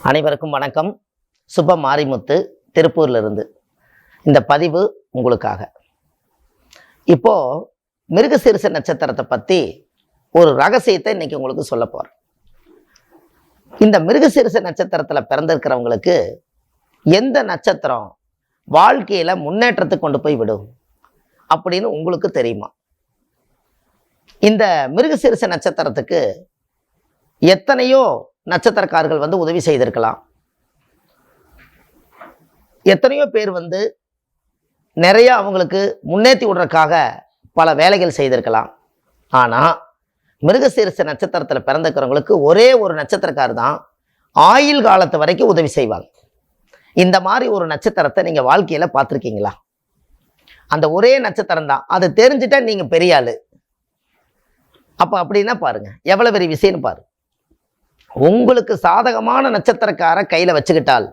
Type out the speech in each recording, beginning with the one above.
அனைவருக்கும் வணக்கம். சுப மாரிமுத்து திருப்பூர்லேருந்து இந்த பதிவு உங்களுக்காக. இப்போ மிருகசீரிஷ நட்சத்திரத்தை பற்றி ஒரு ரகசியத்தை இன்னைக்கு உங்களுக்கு சொல்ல போகிறேன். இந்த மிருகசீரிஷ நட்சத்திரத்தில் பிறந்திருக்கிறவங்களுக்கு எந்த நட்சத்திரம் வாழ்க்கையில் முன்னேற்றத்துக்கு கொண்டு போய் விடும் அப்படின்னு உங்களுக்கு தெரியுமா? இந்த மிருகசீரிஷ நட்சத்திரத்துக்கு எத்தனையோ நட்சத்திரக்காரர்கள் வந்து உதவி செய்திருக்கலாம். எத்தனையோ பேர் வந்து நிறைய அவங்களுக்கு முன்னேற்றி விடுறதுக்காக பல வேலைகள் செய்திருக்கலாம். ஆனால் மிருகசீரிஷ நட்சத்திரத்தில் பிறந்திருக்கிறவங்களுக்கு ஒரே ஒரு நட்சத்திரக்காரர் தான் ஆயுள் காலத்து வரைக்கும் உதவி செய்வாங்க. இந்த மாதிரி ஒரு நட்சத்திரத்தை நீங்கள் வாழ்க்கையில் பார்த்துருக்கீங்களா? அந்த ஒரே நட்சத்திரம் தான். அதை தெரிஞ்சுட்டா நீங்கள் பெரிய ஆளு. அப்போ அப்படின்னா பாருங்க, எவ்வளோ பெரிய விஷயம்னு பாருங்க. உங்களுக்கு சாதகமான நட்சத்திரக்கார கையில் வச்சுக்கிட்டால்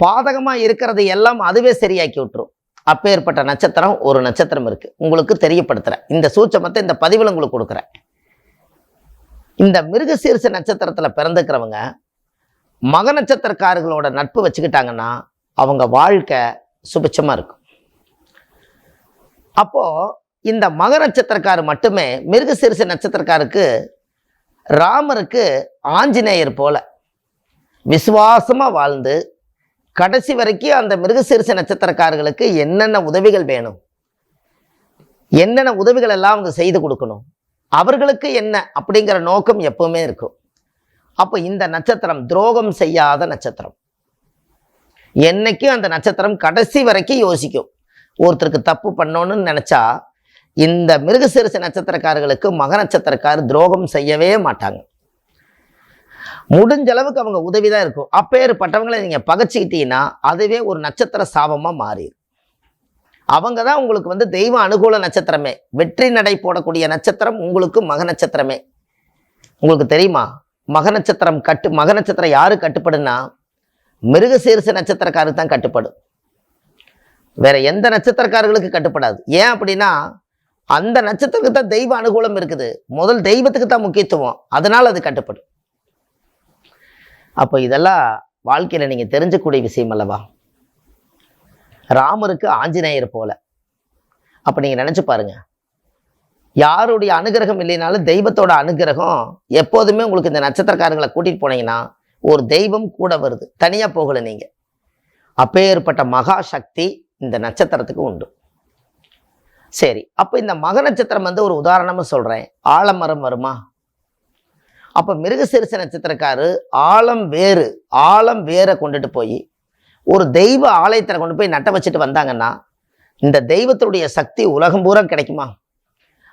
பாதகமாக இருக்கிறது எல்லாம் அதுவே சரியாக்கி விட்டுரும். அப்பேற்பட்ட நட்சத்திரம் ஒரு நட்சத்திரம் இருக்கு. உங்களுக்கு தெரியப்படுத்துகிறேன். இந்த சூட்சமத்தை இந்த பதிவில் உங்களுக்கு கொடுக்குறேன். இந்த மிருகசீரிஷ நட்சத்திரத்தில் பிறந்துக்கிறவங்க மக நட்சத்திரக்காரர்களோட நட்பு வச்சுக்கிட்டாங்கன்னா அவங்க வாழ்க்கை சுபிட்சமாக இருக்கும். அப்போ இந்த மக நட்சத்திரக்காரர் மட்டுமே மிருகசீரிஷ நட்சத்திரக்காருக்கு ராமருக்கு ஆஞ்சநேயர் போல விசுவாசமா வாழ்ந்து கடைசி வரைக்கும் அந்த மிருகசீரிஷ நட்சத்திரக்காரர்களுக்கு என்னென்ன உதவிகள் வேணும், என்னென்ன உதவிகள் எல்லாம் அவங்க செய்து கொடுக்கணும், அவர்களுக்கு என்ன அப்படிங்கிற நோக்கம் எப்பவுமே இருக்கும். அப்போ இந்த நட்சத்திரம் துரோகம் செய்யாத நட்சத்திரம். என்னைக்கும் அந்த நட்சத்திரம் கடைசி வரைக்கும் யோசிக்கும். ஒருத்தருக்கு தப்பு பண்ணணும்னு நினைச்சா இந்த மிருகசீரிஷ நட்சத்திரக்காரர்களுக்கு மக நட்சத்திரக்காரர் துரோகம் செய்யவே மாட்டாங்க. முடிஞ்ச அளவுக்கு அவங்க உதவி தான் இருக்கும். அப்பேற்பட்டவங்களை நீங்கள் பகைச்சிக்கிட்டீங்கன்னா அதுவே ஒரு நட்சத்திர சாபமாக மாறிடும். அவங்க தான் உங்களுக்கு வந்து தெய்வ அனுகூல நட்சத்திரமே. வெற்றி நடை போடக்கூடிய நட்சத்திரம் உங்களுக்கு மக நட்சத்திரமே. உங்களுக்கு தெரியுமா? மக நட்சத்திரம் யாரு கட்டுப்படுன்னா மிருகசீரிஷ நட்சத்திரக்காரருக்கு தான் கட்டுப்படும். வேற எந்த நட்சத்திரக்காரர்களுக்கு கட்டுப்படாது. ஏன் அப்படின்னா அந்த நட்சத்திரத்துக்கு தான் தெய்வ அனுகூலம் இருக்குது. முதல் தெய்வத்துக்கு தான் முக்கியத்துவம். அதனால் அது கட்டுப்படும். அப்போ இதெல்லாம் வாழ்க்கையில் நீங்கள் தெரிஞ்சக்கூடிய விஷயம் அல்லவா? ராமருக்கு ஆஞ்சநேயர் போல. அப்போ நீங்கள் நினச்சி பாருங்க, யாருடைய அனுகிரகம் இல்லைனாலும் தெய்வத்தோட அனுகிரகம் எப்போதுமே உங்களுக்கு இந்த நட்சத்திரக்காரங்களை கூட்டிகிட்டு போனீங்கன்னா ஒரு தெய்வம் கூட வருது. தனியாக போகலை நீங்கள். அப்பேற்பட்ட மகா சக்தி இந்த நட்சத்திரத்துக்கு உண்டு. சரி, அப்போ இந்த மக நட்சத்திரம் வந்து ஒரு உதாரணமாக சொல்கிறேன். ஆலமரம் வருமா? அப்போ மிருகசீரிஷ நட்சத்திரக்காரு ஆலம் வேரை கொண்டுட்டு போய் ஒரு தெய்வ ஆலயத்தில் கொண்டு போய் நட்ட வச்சுட்டு வந்தாங்கன்னா இந்த தெய்வத்துடைய சக்தி உலகம் பூரா கிடைக்குமா?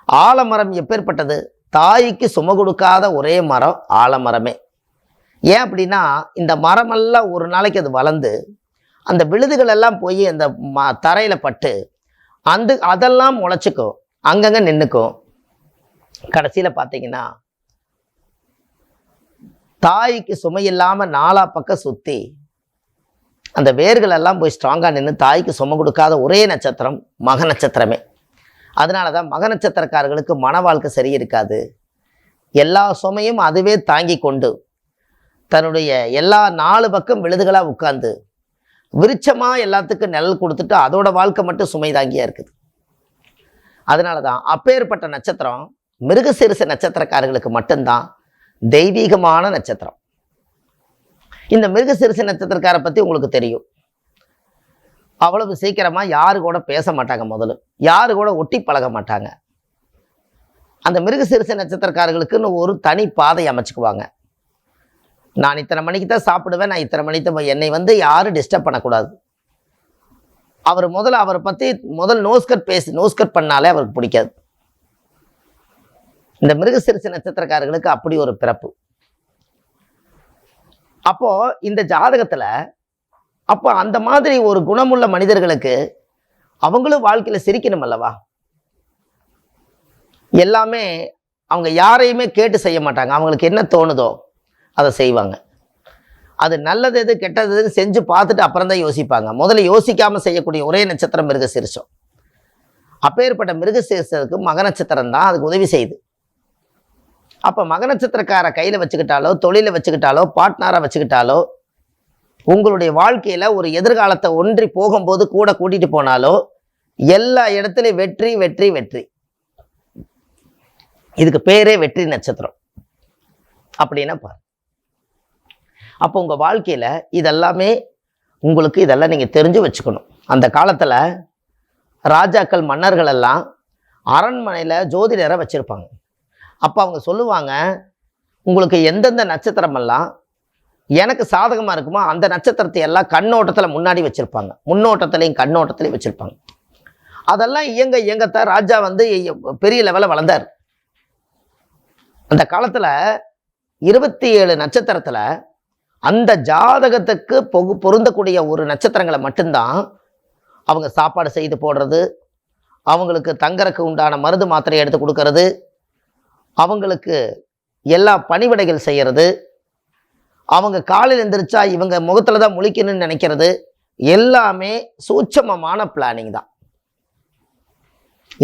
ஆலமரம் எப்பேற்பட்டது? தாய்க்கு சும கொடுக்காத ஒரே மரம் ஆலமரமே. ஏன் அப்படின்னா இந்த மரமெல்லாம் ஒரு நாளைக்கு அது வளர்ந்து அந்த விழுதுகள் எல்லாம் போய் அந்த தரையில் பட்டு அதெல்லாம் முளைச்சிக்கும், அங்கங்கே நின்றுக்கும். கடைசியில் பார்த்தீங்கன்னா தாய்க்கு சுமையில்லாமல் நாலா பக்கம் சுற்றி அந்த வேர்கள் எல்லாம் போய் ஸ்ட்ராங்காக நின்று தாய்க்கு சுமை கொடுக்காத ஒரே நட்சத்திரம் மக நட்சத்திரமே. அதனால தான் மக நட்சத்திரக்காரர்களுக்கு மன வாழ்க்கை சரி இருக்காது. எல்லா சுமையும் அதுவே தாங்கி கொண்டு தன்னுடைய எல்லா 4 பக்கம் விழுதுகளாக உட்கார்ந்து விருட்சமாக எல்லாத்துக்கும் நிழல் கொடுத்துட்டு அதோட வாழ்க்கை மட்டும் சுமை தாங்கியா இருக்குது. அதனால தான் அப்பேற்பட்ட நட்சத்திரம் மிருகசீரிஷ நட்சத்திரக்காரர்களுக்கு மட்டும்தான் தெய்வீகமான நட்சத்திரம். இந்த மிருகசீரிஷ நட்சத்திரக்காரை பற்றி உங்களுக்கு தெரியும். அவ்வளவு சீக்கிரமாக யாரு கூட பேச மாட்டாங்க. முதல்ல யாரு கூட ஒட்டி பழக மாட்டாங்க. அந்த மிருகசீரிஷ நட்சத்திரக்காரர்களுக்குன்னு ஒரு தனி பாதை அமைச்சுக்குவாங்க. நான் இத்தனை மணிக்கு தான் சாப்பிடுவேன், நான் இத்தனை மணிக்கு என்னை வந்து யாரும் டிஸ்டர்ப் பண்ணக்கூடாது. அவரை பற்றி நோஸ்கட் பண்ணாலே அவருக்கு பிடிக்காது. இந்த மிருகசீரிஷ நட்சத்திரக்காரர்களுக்கு அப்படி ஒரு பிறப்பு. அப்போ இந்த ஜாதகத்துல அப்போ அந்த மாதிரி ஒரு குணமுள்ள மனிதர்களுக்கு அவங்களும் வாழ்க்கையில சிரிக்கணும் அல்லவா? எல்லாமே அவங்க யாரையுமே கேட்டு செய்ய மாட்டாங்க. அவங்களுக்கு என்ன தோணுதோ அதை செய்வாங்க. அது நல்லது எது கெட்டது எது செஞ்சு பார்த்துட்டு அப்புறம் தான் யோசிப்பாங்க. முதல்ல யோசிக்காம செய்யக்கூடிய ஒரே நட்சத்திரம் மிருகசீரிஷம். அப்பேற்பட்ட மிருகசீரிஷத்துக்கு மக நட்சத்திரம் தான் அதுக்கு உதவி செய்யுது. அப்போ மக நட்சத்திரக்கார கையில் வச்சுக்கிட்டாலோ, தொழிலை வச்சுக்கிட்டாலோ, பார்ட்னராக வச்சுக்கிட்டாலோ, உங்களுடைய வாழ்க்கையில் ஒரு எதிர்காலத்தை ஒன்றி போகும்போது கூட கூட்டிகிட்டு போனாலோ, எல்லா இடத்துலையும் வெற்றி வெற்றி வெற்றி. இதுக்கு பேரே வெற்றி நட்சத்திரம் அப்படின்னா பாரு. அப்போ உங்கள் வாழ்க்கையில் இதெல்லாமே உங்களுக்கு இதெல்லாம் நீங்கள் தெரிஞ்சு வச்சுக்கணும். அந்த காலத்தில் ராஜாக்கள் மன்னர்கள் எல்லாம் அரண்மனையில் ஜோதிடரை வச்சுருப்பாங்க. அப்போ அவங்க சொல்லுவாங்க, உங்களுக்கு எந்தெந்த நட்சத்திரமெல்லாம் எனக்கு சாதகமாக இருக்குமோ அந்த நட்சத்திரத்தை எல்லாம் கண்ணோட்டத்தில் முன்னாடி வச்சுருப்பாங்க, முன்னோட்டத்திலையும் கண்ணோட்டத்திலையும் வச்சுருப்பாங்க. அதெல்லாம் இயங்கத்தான் ராஜா வந்து பெரிய லெவலில் வளர்ந்தார். அந்த காலத்தில் 27 நட்சத்திரத்தில் அந்த ஜாதகத்துக்கு பொருந்தக்கூடிய ஒரு நட்சத்திரங்களை மட்டும்தான் அவங்க சாப்பாடு செய்து போடுறது, அவங்களுக்கு தங்கறக்கு உண்டான மருந்து மாத்திரை எடுத்து கொடுக்கறது, அவங்களுக்கு எல்லா பணிவிடைகள் செய்கிறது, அவங்க காலையில் எந்திரிச்சா இவங்க முகத்தில் தான் முழிக்கணும்னு நினைக்கிறது, எல்லாமே சூட்சமமான பிளானிங் தான்.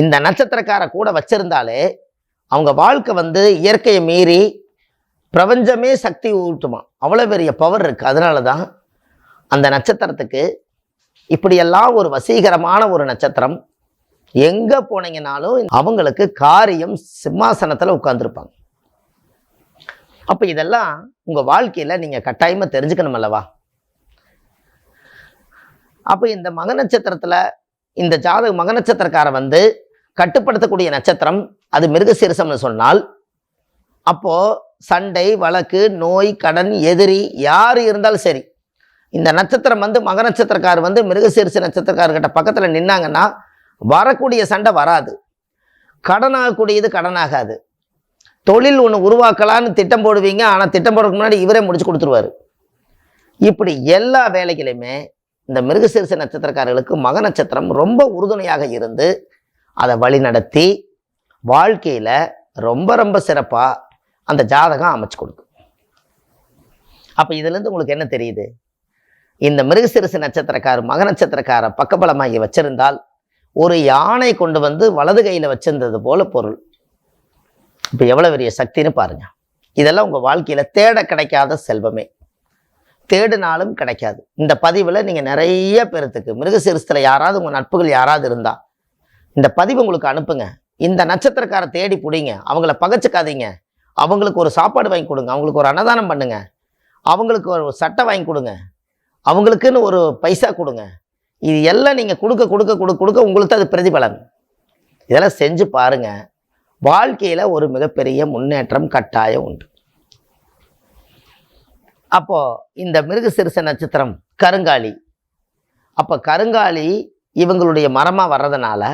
இந்த நட்சத்திரக்கார கூட வச்சிருந்தாலே அவங்க வாழ்க்கை வந்து இயற்கையை மீறி பிரபஞ்சமே சக்தி ஊட்டுமா, அவ்வளோ பெரிய பவர் இருக்குது. அதனால தான் அந்த நட்சத்திரத்துக்கு இப்படியெல்லாம் ஒரு வசீகரமான ஒரு நட்சத்திரம். எங்கே போனீங்கனாலும் அவங்களுக்கு காரியம் சிம்மாசனத்தில் உட்கார்ந்துருப்பாங்க. அப்போ இதெல்லாம் உங்கள் வாழ்க்கையில் நீங்கள் கட்டாயமாக தெரிஞ்சுக்கணும் அல்லவா? அப்போ இந்த மக நட்சத்திரத்தில் இந்த மக நட்சத்திரக்கார வந்து கட்டுப்படுத்தக்கூடிய நட்சத்திரம் அது மிருகசீரிஷம்னு சொன்னால், அப்போது சண்டை வழக்கு நோய் கடன் எதிரி யார் இருந்தாலும் சரி, இந்த நட்சத்திரம் வந்து மக நட்சத்திரக்கார் வந்து மிருகசீரிஷ நட்சத்திரக்காரர்கிட்ட பக்கத்தில் நின்னாங்கன்னா வரக்கூடிய சண்டை வராது, கடனாகக்கூடியது கடனாகாது. தொழில் ஒன்று உருவாக்கலான்னு திட்டம் போடுவீங்க, ஆனால் திட்டம் போடுறதுக்கு முன்னாடி இவரே முடிச்சு கொடுத்துருவார். இப்படி எல்லா வேலைகளையுமே இந்த மிருகசீரிஷ நட்சத்திரக்காரர்களுக்கு மக நட்சத்திரம் ரொம்ப உறுதுணையாக இருந்து அதை வழி நடத்தி வாழ்க்கையில் ரொம்ப ரொம்ப சிறப்பாக அந்த ஜாதகம் அமைச்சு கொடுக்கும். அப்போ இதுலேருந்து உங்களுக்கு என்ன தெரியுது? இந்த மிருகசீரிஷ நட்சத்திரக்கார மக நட்சத்திரக்கார பக்கபலமாகி வச்சிருந்தால் ஒரு யானை கொண்டு வந்து வலது கையில் வச்சிருந்தது போல பொருள். இப்போ எவ்வளோ பெரிய சக்தின்னு பாருங்க. இதெல்லாம் உங்கள் வாழ்க்கையில் தேட கிடைக்காத செல்வமே, தேடினாலும் கிடைக்காது. இந்த பதிவில் நீங்கள் நிறைய பேர்த்துக்கு மிருகசீரிஷத்தில் யாராவது உங்கள் நட்புகள் யாராவது இருந்தால் இந்த பதிவு உங்களுக்கு அனுப்புங்க. இந்த நட்சத்திரக்காரை தேடி பிடிங்க, அவங்கள பகைச்சிக்காதீங்க, அவங்களுக்கு ஒரு சாப்பாடு வாங்கி கொடுங்க, அவங்களுக்கு ஒரு அன்னதானம் பண்ணுங்க, அவங்களுக்கு ஒரு சட்டை வாங்கி கொடுங்க, அவங்களுக்குன்னு ஒரு பைசா கொடுங்க. இது எல்லாம் நீங்கள் கொடுக்க கொடுக்க கொடுக்க கொடுக்க உங்களுக்கு அது பிரதிபலன். இதெல்லாம் செஞ்சு பாருங்க, வாழ்க்கையில் ஒரு மிகப்பெரிய முன்னேற்றம் கட்டாயம் உண்டு. அப்போ இந்த மிருகசீரிஷ நட்சத்திரம் கருங்காலி. அப்போ கருங்காலி இவங்களுடைய மரமாக வர்றதுனால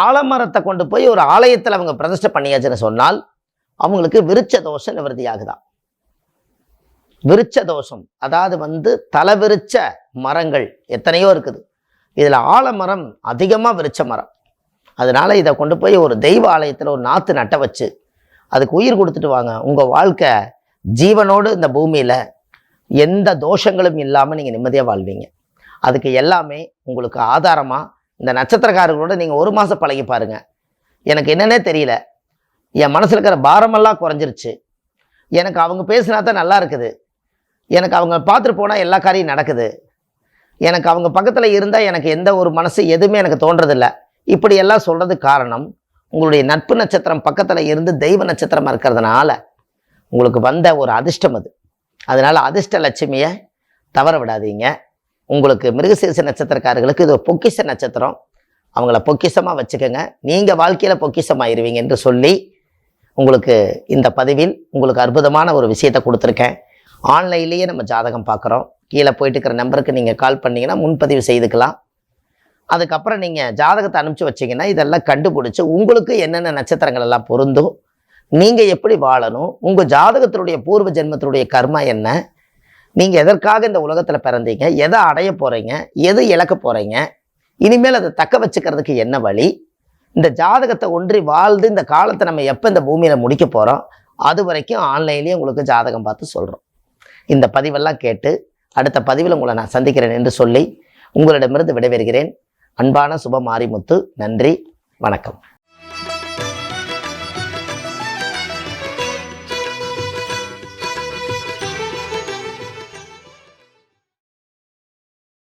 ஆலமரத்தை கொண்டு போய் ஒரு ஆலயத்தில் அவங்க பிரதிஷ்டை பண்ணியாச்சுன்னு சொன்னால் அவங்களுக்கு விருட்ச தோஷம் நிவர்த்தி ஆகுதான். விருட்ச தோஷம் அதாவது வந்து தலவிருச்ச மரங்கள் எத்தனையோ இருக்குது, இதில் ஆலமரம் அதிகமாக விருட்ச மரம். அதனால இதை கொண்டு போய் ஒரு தெய்வ ஆலயத்தில் ஒரு நாற்று நட்ட வச்சு அதுக்கு உயிர் கொடுத்துட்டு வாங்க. உங்கள் வாழ்க்கை ஜீவனோடு இந்த பூமியில் எந்த தோஷங்களும் இல்லாமல் நீங்கள் நிம்மதியாக வாழ்வீங்க. அதுக்கு எல்லாமே உங்களுக்கு ஆதாரமாக இந்த நட்சத்திரக்காரர்களோட நீங்கள் ஒரு மாதம் பழகி பாருங்கள். எனக்கு என்னன்னே தெரியல, என் மனசில் இருக்கிற பாரமெல்லாம் குறைஞ்சிருச்சு, எனக்கு அவங்க பேசினா தான் நல்லா இருக்குது, எனக்கு அவங்க பார்த்துட்டு போனால் எல்லா காரியம் நடக்குது, எனக்கு அவங்க பக்கத்தில் இருந்தால் எனக்கு எந்த ஒரு மனசு எதுவுமே எனக்கு தோன்றதில்லை, இப்படியெல்லாம் சொல்கிறதுக்கு காரணம் உங்களுடைய நட்பு நட்சத்திரம் பக்கத்தில் இருந்து தெய்வ நட்சத்திரமாக இருக்கிறதுனால உங்களுக்கு வந்த ஒரு அதிர்ஷ்டம் அது. அதனால் அதிர்ஷ்ட லட்சுமியை தவற விடாதீங்க. உங்களுக்கு மிருகசீரிஷ நட்சத்திரக்காரர்களுக்கு இது ஒரு பொக்கிஷ நட்சத்திரம், அவங்கள பொக்கிஷமாக வச்சுக்கோங்க, நீங்கள் வாழ்க்கையில் பொக்கிஷமாயிருவீங்க என்று சொல்லி உங்களுக்கு இந்த பதிவில் உங்களுக்கு அற்புதமான ஒரு விஷயத்தை கொடுத்துருக்கேன். ஆன்லைன்லேயே நம்ம ஜாதகம் பார்க்குறோம். கீழே போயிட்டு இருக்கிற நம்பருக்கு நீங்கள் கால் பண்ணிங்கன்னா முன்பதிவு செய்துக்கலாம். அதுக்கப்புறம் நீங்கள் ஜாதகத்தை அனுப்பிச்சு வச்சிங்கன்னா இதெல்லாம் கண்டுபிடிச்சி உங்களுக்கு என்னென்ன நட்சத்திரங்கள் எல்லாம் பொருந்தும், நீங்கள் எப்படி வாழணும், உங்கள் ஜாதகத்தினுடைய பூர்வ ஜென்மத்தினுடைய கர்மா என்ன, நீங்கள் எதற்காக இந்த உலகத்தில் பிறந்தீங்க, எதை அடைய போகிறீங்க, எது இழக்க போகிறீங்க, இனிமேல் அதை தக்க வச்சுக்கிறதுக்கு என்ன வழி, இந்த ஜாதகத்தை ஒன்றி வாழ்ந்து இந்த காலத்தை நம்ம எப்போ இந்த பூமியில் முடிக்க போகிறோம், அது வரைக்கும் ஆன்லைன்லேயே உங்களுக்கு ஜாதகம் பார்த்து சொல்கிறோம். இந்த பதிவெல்லாம் கேட்டு அடுத்த பதிவில் உங்களை நான் சந்திக்கிறேன் என்று சொல்லி உங்களிடமிருந்து விடைபெறுகிறேன். அன்பான சுப மாரிமுத்து. நன்றி, வணக்கம்.